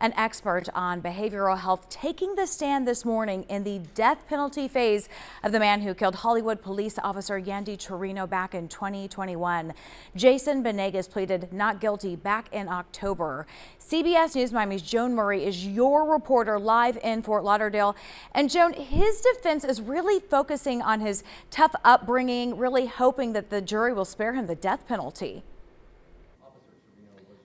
An expert on behavioral health taking the stand this morning in the death penalty phase of the man who killed Hollywood police officer Yandy Chirino back in 2021. Jason Banegas pleaded not guilty back in October. CBS News Miami's Joan Murray is your reporter live in Fort Lauderdale. And Joan, his defense is really focusing on his tough upbringing, really hoping that the jury will spare him the death penalty.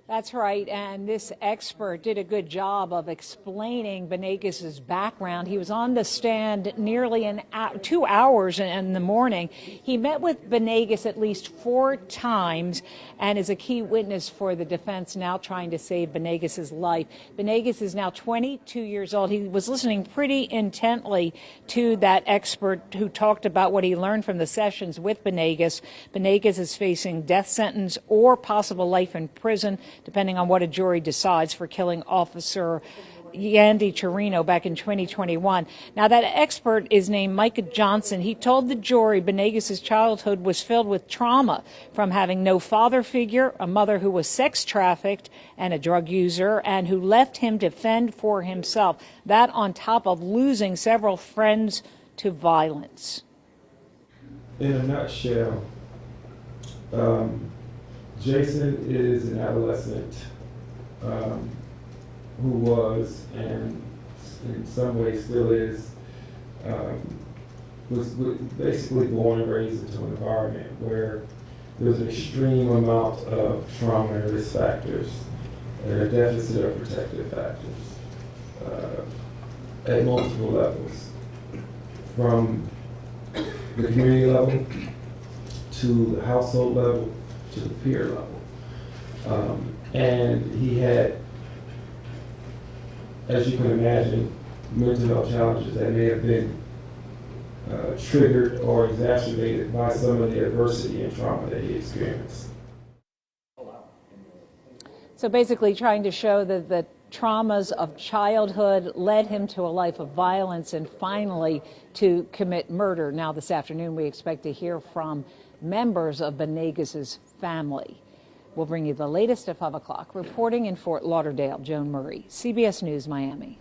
That's right, and this expert did a good job of explaining Banegas' background. He was on the stand nearly 2 hours in the morning. He met with Banegas at least 4 times and is a key witness for the defense now trying to save Banegas' life. Banegas is now 22 years old. He was listening pretty intently to that expert who talked about what he learned from the sessions with Banegas. Banegas is facing death sentence or possible life in prison, depending on what a jury decides, for killing Officer Yandy Chirino back in 2021. Now, that expert is named Micah Johnson. He told the jury Banegas' childhood was filled with trauma from having no father figure, a mother who was sex trafficked and a drug user, and who left him to fend for himself. That on top of losing several friends to violence. In a nutshell, Jason is an adolescent who was, and in some ways still is, was basically born and raised into an environment where there's an extreme amount of trauma and risk factors and a deficit of protective factors at multiple levels, from the community level to the household level to the peer level. And he had, as you can imagine, mental health challenges that may have been triggered or exacerbated by some of the adversity and trauma that he experienced. So basically trying to show that the traumas of childhood led him to a life of violence and finally to commit murder. Now this afternoon we expect to hear from members of Banegas' family. We'll bring you the latest at 5 o'clock. Reporting in Fort Lauderdale, Joan Murray, CBS News, Miami.